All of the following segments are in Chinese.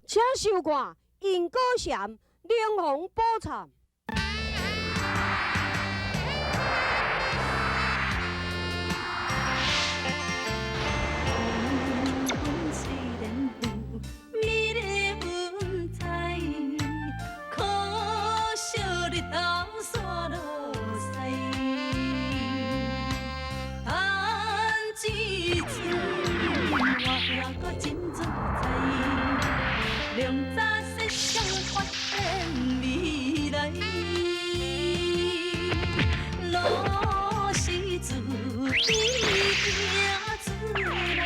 请收看因果闪灵红宝惨。良早设想发现未来，路是自己行出来，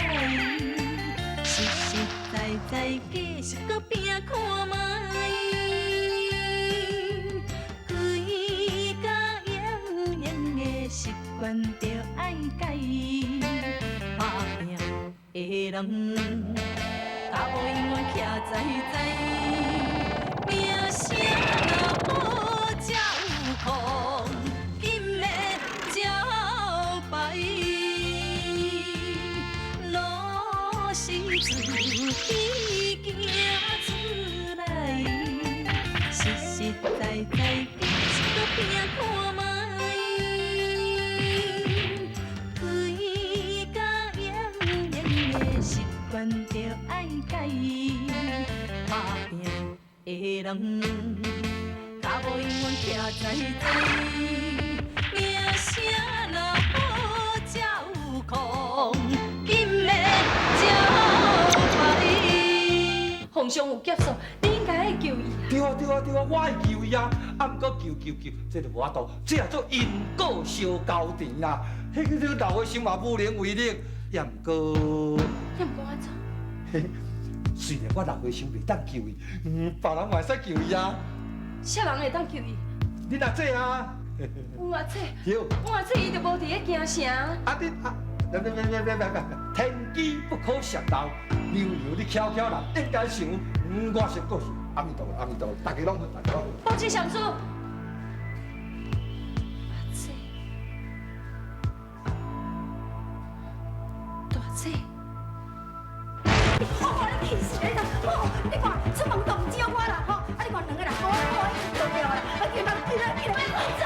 实实在在继续搁拼看卖，规家营营的习惯着爱改，打拼的人。脚步永远徛在在，名声若好才有空，金的招牌，路是自己行出来，实实在在继续搁拼看卖。惯着爱改，打拼的人，脚步永远徛在在，名声若好才有空，金的招牌。皇上有劫数，你应该爱救伊。对啊，我爱救伊啊！啊，毋过救，这就无法度，这也做因果相交甜啦。迄个老的心嘛无能为力，也毋过安怎？嘿，虽然我老的想袂当救伊，别人嘛会使救伊啊。啥人会当救伊？你若这啊？我阿姐，对，我阿姐伊就无伫咧惊啥。啊你啊，别，天机不可泄露，牛你巧人应该想，我先过去。阿弥陀佛，大家拢好，大家拢好。报吉祥书。大姐。哦，你气死你啦！哦，你看出门都唔招我啦，吼！啊，你看两个人，做掉啦！啊，起来，走！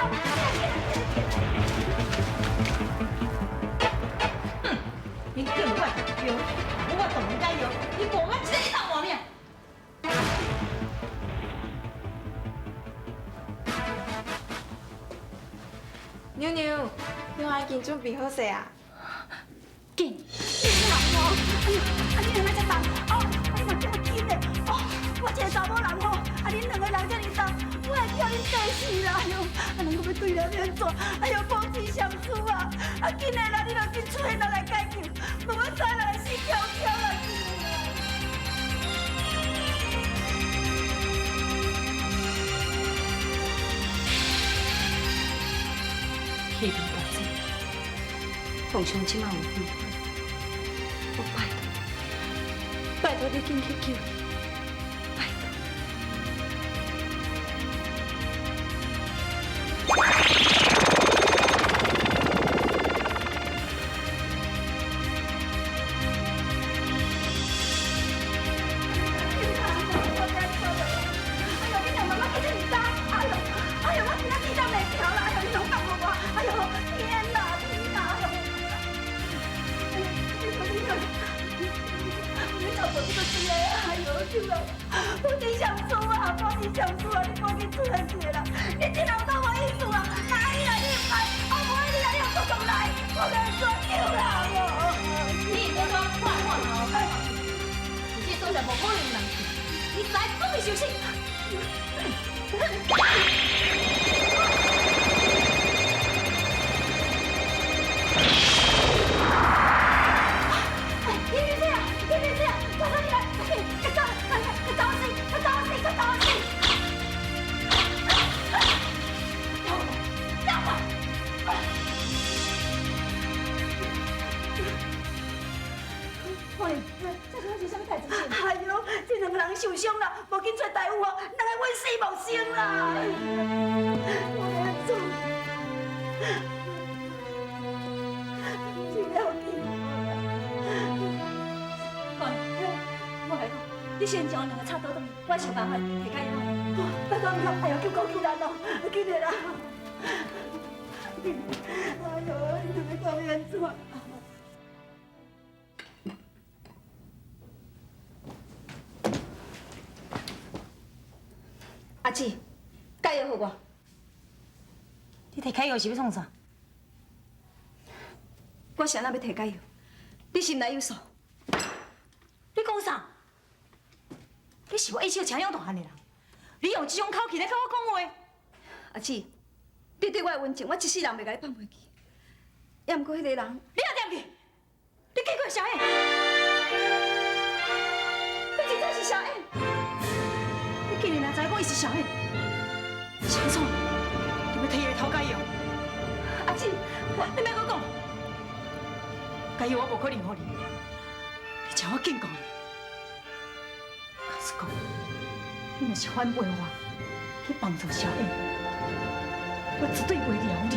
哼，你叫我叫，我都唔该要，你讲我这道话咩？妞妞，你已经准备好势啊？紧！你人哦，哎呦，啊你两个才重哦，啊你嘛这么紧的哦，我一个查某人哦，啊恁两个人这么重，我会叫恁气死啦！哎呦，啊人搁要对了免做，哎呦保持相处啊，啊紧的啦，你若紧出现来解救，无我知来死翘翘啦！启禀大姐，皇上即马有病，我拜托你紧去救伊，拜托。保持相处啊，你赶紧出来去啦！你这人当我意思啊？哪里来你唔来？啊，无你来又不讲来，我跟你说救人哦！你别说坏话好，你这做人无可能人，你来不会休息。哎呦，这两个人受伤了，无紧找大夫哦，两个冤死无生啦！我要做，真要紧。我来讲，你你先将两个插倒转，我想办法摕解药。拜托你，哎呀，救救人哦，紧点啦！哎呦，你两个到底安怎？阿姊，解药给我。你摕解药是要创啥？我谁人要摕解药？你心内有数。你讲啥？你是我一切强养大汉的人，你用这种口气来跟我讲话？阿姊，你对我的温情，我一世人袂甲你放袂记。也毋过迄个人，你也念去？你见过小燕？你真正是小燕？你竟然也知我伊是小燕？是安怎？你要摕伊来偷解药？阿姊，你莫搁讲，解药我无可能给你，而且我警告你。假使讲，你若是反背我，去帮助小燕，我绝对袂饶你。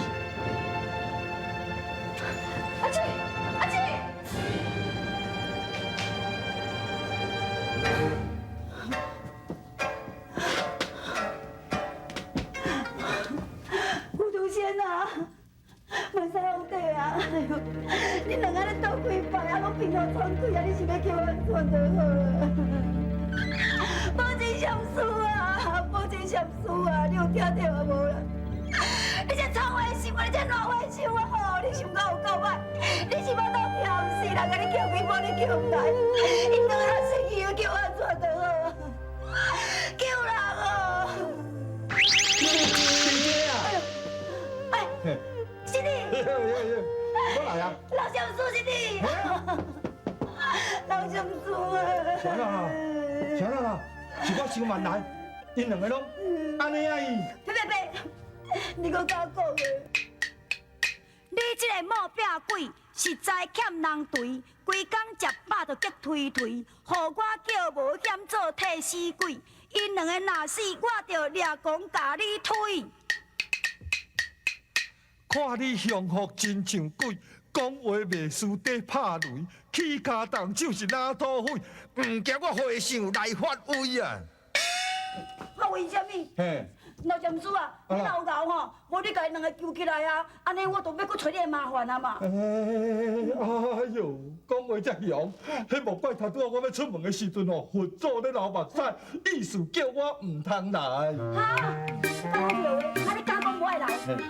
阿姊，阿姊。胡竹仙啊，万岁皇帝啊！哎呦，你两个咧斗几摆啊，拢平头喘气啊！你是要叫我喘就好了。保证上书啊，保证上书啊！你有听到啊无啦？你这臭坏心啊！你这烂坏心啊！吼，你想到有够歹？你是要当挑死人，甲你叫几波，你叫唔来？伊两个生气，叫我喘就好啊！救人哦！姐姐啊！哎，是你。我来啊！老上书是你。老上书啊！啥啦？啥啦？是我想慢来，因两个拢安尼啊伊。别，你搁甲我讲诶！你这个毛病鬼，实在欠人锤，规工食饱就激推，互我叫无险做替死鬼。因两个若死，我就掠弓甲你推。看你凶福真像鬼，讲话袂输地拍雷，起家动手是哪土匪？唔惊我和尚来发威啊！我为什么？嘿，老禅师啊，你老牛吼，无你甲因两个揪起来啊，安尼我就要搁找你的麻烦啊嘛。哎呦，讲话遮凶，迄莫怪头拄我要出门的时阵哦，佛祖咧流目屎，意思叫我唔通来。哈，讲对话，啊你敢讲我会来？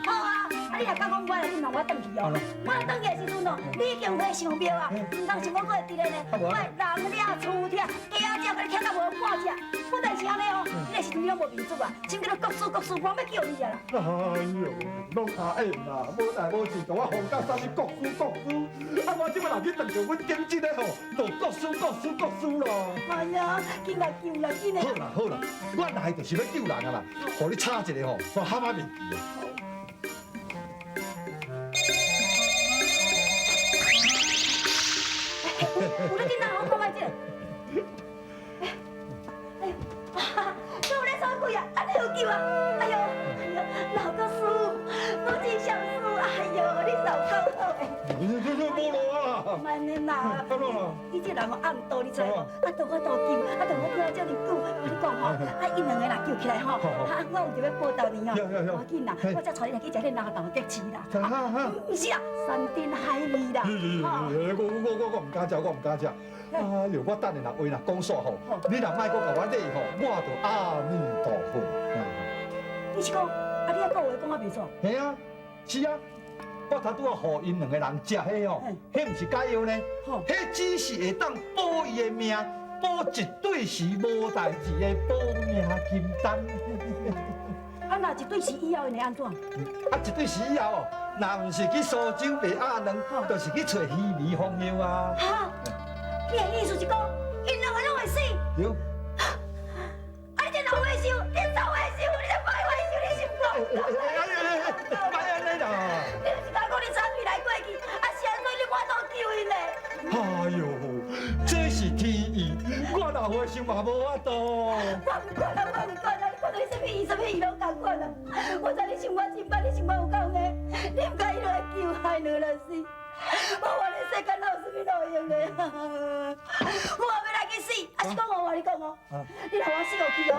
好啊，啊你若敢讲我会来，你让我转去哦。我转去的时阵哦，你已经会上庙啊，唔通是我搁会伫咧呢。我人了厝听，鸡仔只甲你听到无半只。我但是安尼哦，你个时阵你拢无面子啊，先叫你国师，我要叫你啊啦。哎呦，拢阿演啦，无代无志，甲我放到啥物国师，啊我即摆若去当着阮经济咧吼，就国师咯。哎呀，紧来救啦，紧来！好啦，我来就是要救人啊啦，互你插一个吼，煞蛤蟆面皮。有咧紧来，我看卖者。都有咧啥鬼啊？安尼有救啊！哎呦，老国师，我真想师，哎呦，你老够好诶！无路啊！慢点啦，你这人哦暗道，你知无？道我道救，道我叫遮尔久，我你讲吼，因两个人救起来吼，我有就要报答你哦。赶紧啦，我才带你来去食迄拿豆鸡翅啦。唔是啦，山珍海味啦。我唔敢食，我唔敢食。哎呦，我等下若话若讲煞吼，你若莫搁甲我理吼，我就阿弥陀佛。你是讲，你遐讲话讲啊袂错？嘿啊，是啊。我头拄啊，互因两个人食迄哦，迄毋是解药呢，迄只是会当保伊的命，保一对时无代志的保命金丹。啊，若一对时以后会安怎？啊，一对时以后哦，若毋是去苏州卖鸭卵，就是去找鱼味风药啊。哈，你的意思是讲，因两个拢会死？对。啊，你这老坏手，你臭坏手，你这坏坏手，你是不？别安尼啦！你是讲你参与来过去，啊是安怎你我都救因嘞？哎呦，这是天意，我老和尚嘛无法度。我唔管啦，你看到什么伊拢共款啊！我知你想我真歹，你想我有够硬，你唔介意落来救害落来死。我话你世间哪有什么路用的啊？我要来去死，还是讲我话你讲哦？你让我死落去哦！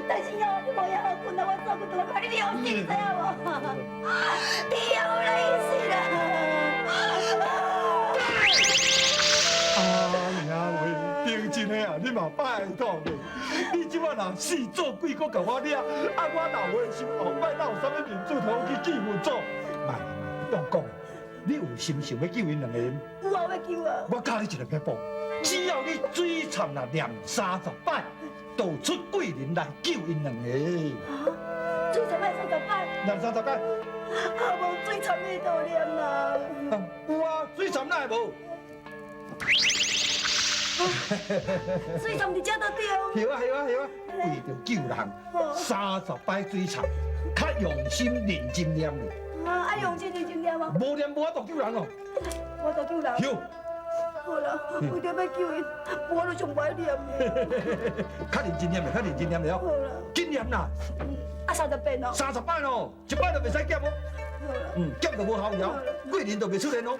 但是哦，你无要我困啊，我走不倒来，你让我死，知影无？你让我来去死啦！娘喂，定真的啊，你嘛拜托嘞！你即摆若死做鬼，搁甲我掠，我老的心后摆哪有啥物面子通去救阮祖？慢，用讲，你有心想要救因两个人？有啊，要救啊！我教你一个撇步，只要你水忏若念30摆，倒出贵人来救因两个。水忏爱30摆，念30摆。无水忏你倒念啦。有啊，水忏哪会无？水忏伫遮都对。对啊，为着救人，30摆水忏，较用心认真念哩。爱用心认真念啊！无念无法度救人哦。我都救人。有。好啦，为着要救因，我就上歹念的。较认真念的，较认真念的哦。好啦，紧念啦。30遍哦。 30摆咯，一摆就袂使减哦。好啦。减就无效了，贵人就袂出现哦。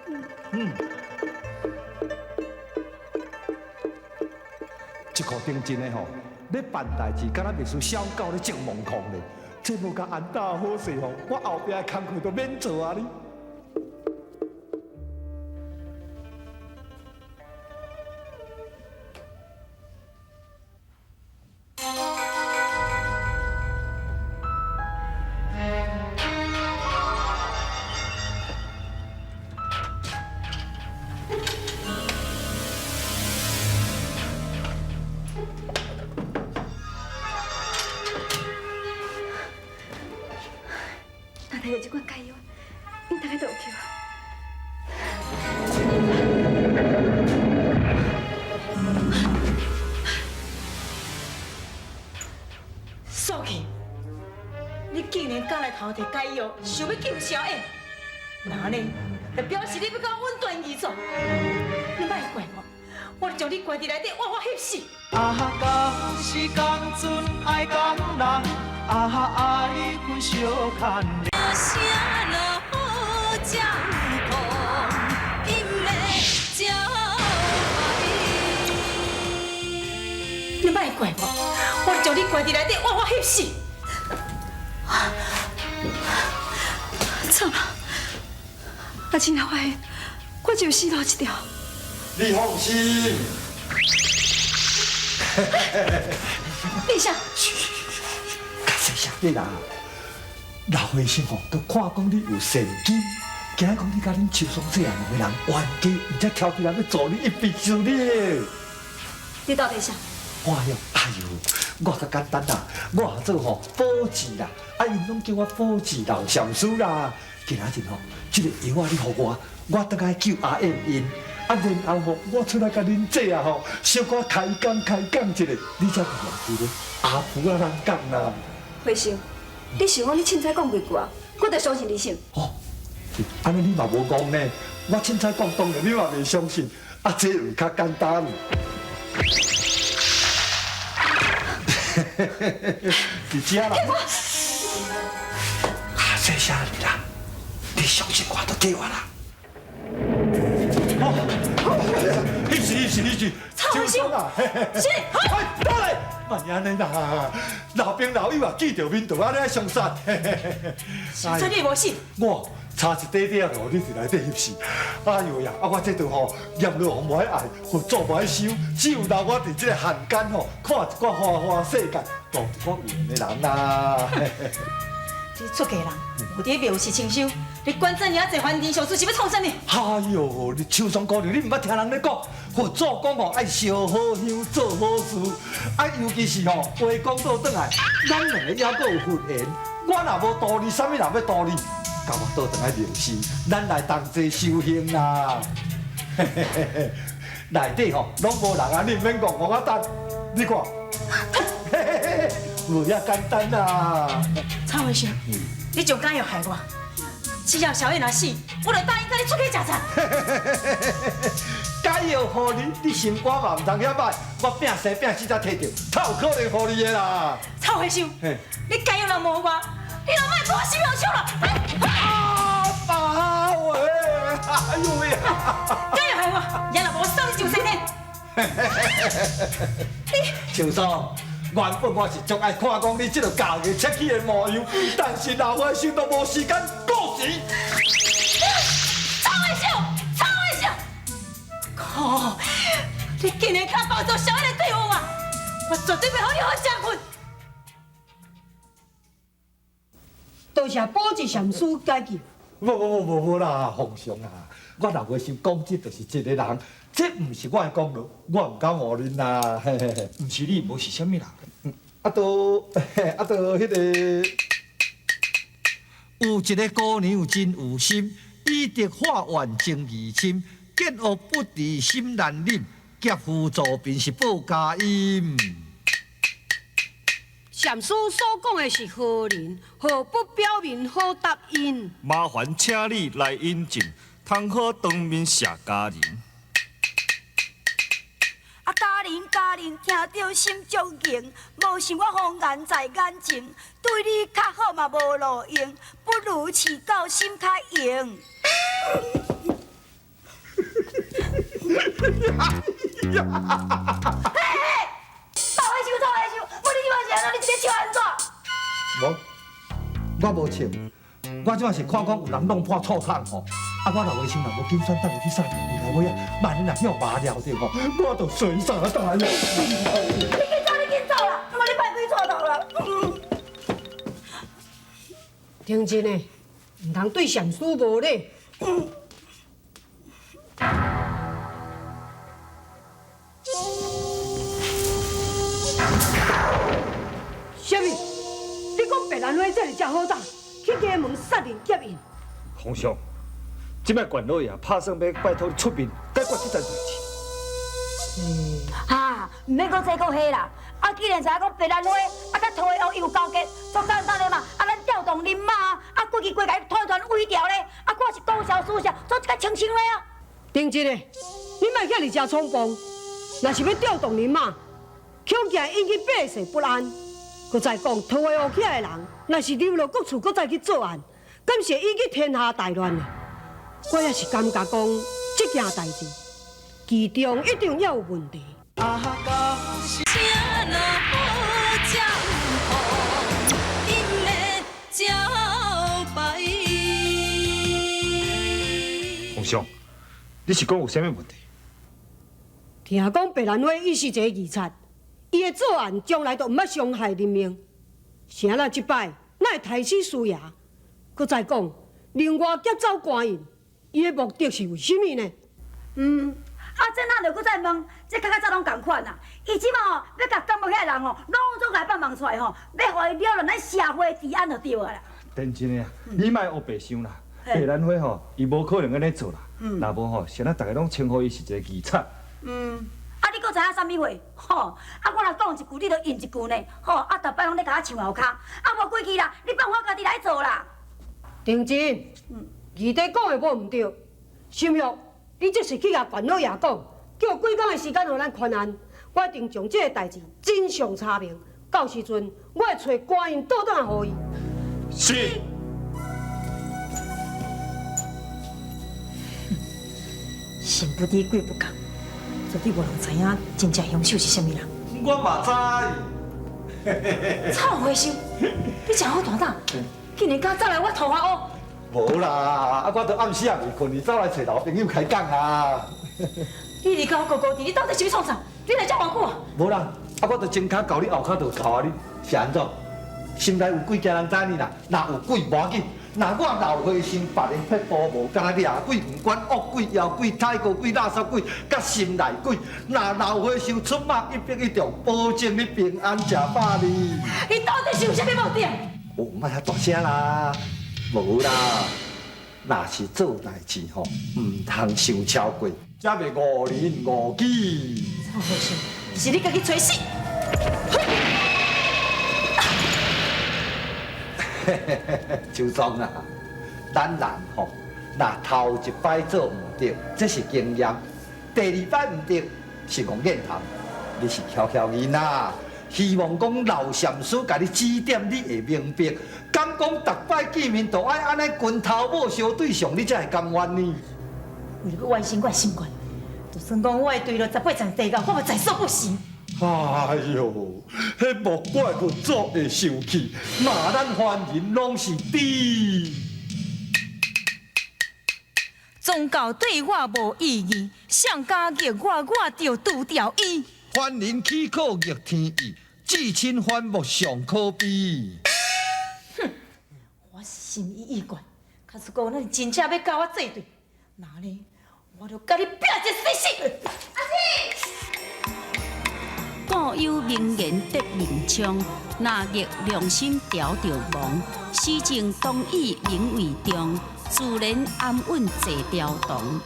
这个顶真的吼，要办代志，敢若秘书小狗咧种梦空咧，这无甲安大好势吼，我后壁的工课都免做啊你。睇下这款解药，你大概都有去啊？苏琪，你竟然敢来头摕解药，想要救小燕？那呢，就表示你要甲我稳断义做。你莫怪我就将你关伫内底，活活翕死。讲是讲准爱讲人，爱分小牵连。啥落好才有空，因要照你莫怪我就将你关伫内底，活活翕死。惨了，阿青若发现，我就死路一条。你放心。陛下，较细声点啦。老先生吼，都看讲你有善心，惊讲你甲恁邱松这样两个人冤家，而且挑起人要助你一臂之力。你到底啥？我哟，哎呦，我较简单啦，我做吼保治啦，因拢叫我保治老上师啦。今仔日吼，这个药你互我等下救阿燕因。然后吼，我出来甲恁姐啊吼，小可开讲一下，你才是忘记咧阿婆啊人讲啦。慧生，你想讲你凊彩讲几句啊？我就相信你信。哦，安尼你嘛无讲呢？我凊彩讲当然你嘛袂相信，这有较简单。伫遮啦。谢谢你啦，你相信我就对我啦。是，曹慧生，是，倒来，慢安尼啦，老兵老友啊，见着面就安尼相杀。所以你无信？我差一点点哦，你伫内底翕死。哎呦呀，我这度吼，阎罗王无爱爱，佛祖无爱收，只有留我伫这个汉奸吼，看一寡花花世界，当一个有缘的人啦。你出家人，有伫庙是清修，你管怎样侪凡天俗事是要创啥呢？哎呦，你秋霜姑娘，你唔捌听人咧讲，佛祖讲吼爱烧好香，做好事，尤其是吼话讲倒转来，咱两个还阁有佛缘，我若无道理，啥物人要道理？甲我倒转来庙寺，咱来同齐修行啦。内底吼拢无人啊，你唔免讲，我等，你看，有遐简单啦。曹慧生，你仲敢要害我？只要小燕若死，我就答应带你出去食菜。解药互你，你心肝嘛唔通遐歹，我拼生拼死才摕到，哪有可能互你的啦？臭回收，嘿，你家有人无我，你若莫我心又笑了。爸喂，哎呦喂！这样害我，也若无送你上西天。秋嫂，原本我是足爱看讲你这个教育切起的模样，但是老花想都无时间顾时。臭回收，臭回收！靠！你竟然敢放做小人对我啊！我绝对袂让你好相困。多谢保济禅师解救。无啦，皇上啊，我老花想讲这就是一个人，这唔是我的功劳，我唔敢唬恁啦。嘿嘿嘿，唔是你，无是啥物人？迄个，有一个姑娘真有心，以德化怨正义深，见恶不敌心难忍，劫富助贫是报佳音。禅师所讲的是何人？何不表明好答应？麻烦请你来引证，通好当面谢家人。啊，家人听着心中凝，无想我红颜在眼前，对你较好嘛无路用，不如饲狗心较硬。臭回收，我你即摆是安怎？你这个笑安怎？我无笑，我即摆是看讲有人弄破醋桶吼，啊，我老话想若无紧选等下去杀有来尾啊，万一若向麻了着吼，我就随啥大呀！你紧走啦！我你摆鬼错头啦！听真诶，唔通对禅师无礼。什么？你讲白兰花这里真好打，去家门杀人劫印？皇上，即摆县老爷拍算要拜托你出面解决这件代志。哈，唔免讲这讲迄啦。啊，既然知影讲白兰花啊，甲桃花有交结，足简单的嘛。啊，咱调动人马，啊，过去规家团围掉咧。啊，我是高校私校，做一个清清的啊。丁真诶，你莫遐尔遮冲动，若是要调动人马，恐惊引起百姓不安。搁再讲，桃花湖起来的人，若是流落各处，搁再去作案，敢是引起天下大乱的。我也是感觉讲，这件代志，其中一定也有问题。啊，到时请若好照顾，因的招牌。皇上，你是讲有啥物问题？听讲白兰花伊是一个义賊，伊的作案将来都毋捌伤害人命，是安那即摆哪会抬起师爷？搁再讲，另外劫走官印，伊的目的是为什么呢？啊，这哪着搁再问？这较早拢共款啦。伊即马吼要甲感冒遐人吼，拢总来放忙出来吼，要互伊了了咱社会治安就对啊啦。真正的啊，你莫黑白想啦。白兰花吼，伊无可能安尼做啦。若无吼，现在大家拢称呼伊是一个义賊。啊，你搁知影啥物话？吼，啊，我若讲一句，你就应一句呢。吼，啊，逐摆拢咧甲我唱后骹，啊，无过去啦，你放我家己来做啦。定真，义弟讲的无毋对。心玉，你这是去甲县老爷讲，叫几工的时间互咱宽案，我一定将这个代志真相查明。到时阵，我会找官员倒转互伊。是。神不知鬼不觉，绝对无人知影真正凶手是啥物人。我嘛知。臭回收，你真好大胆，竟然敢走来我桃花屋。无啦，啊，我都暗时也未困，你走来找老朋友开讲啊。你离开我高高地，你到底是要创啥？你来遮偌久啊？无啦，啊，我都前脚教你，后脚就教啊你，是安怎？心内有鬼，惊人知你啦。若有鬼无要紧，若我老花心别人撇步无，敢若掠鬼，唔管恶鬼、妖鬼、太过鬼、垃圾鬼，甲心内鬼，若老花想出马100-1中，保证你平安食饱哩。你到底是有啥物目的？哦，莫遐大声啦，无啦，若是做代志吼，唔通伤超过，才袂误人误己。臭回收，是你家己找死！周庄啊，咱人吼，若头一摆做唔对，这是经验；第二摆唔对，是戆眼头；你是巧巧囡仔，希望讲老禅师甲你指点，你会明白。敢讲逐摆见面都爱安尼拳头母相对上，你才会甘愿呢？为了我完成我的心愿，就算讲我的对了18层地狱，我嘛在所不惜。哎呦，迄莫怪佛祖会生气，骂咱凡人拢是比。宗教对我无意义，上加逆我就拄掉伊。凡人岂可逆天意？至亲反目尚可比。哼，我是心意意惯，假使讲咱真正要甲我作对，那呢，我就甲你拼一死死。故有名言得名枪，若逆良心调着亡。始情同意名为重，自然安稳坐调动。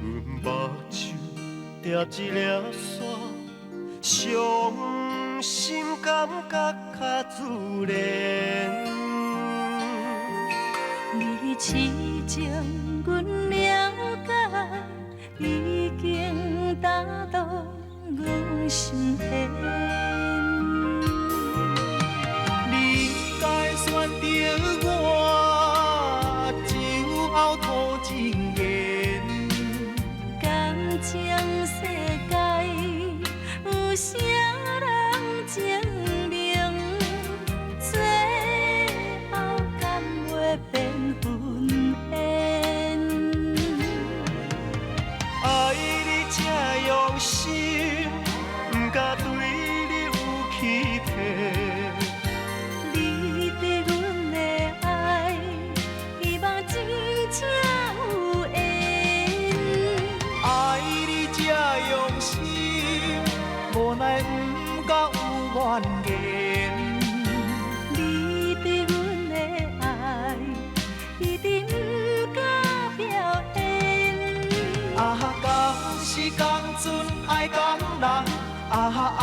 阮目睭叠一粒沙，伤心感觉较自然。你痴情，阮了解，已经打动阮心弦。你该选择我，酒后吐真言。感情世界有啥人证明？最后敢会变魂烟？爱你这用心，不敢对你有欺骗。你对阮的爱，希望真正有缘。爱你这用心，无奈不敢有怨言。你对阮的爱，一定不敢表现。啊，到时讲准爱讲人，啊。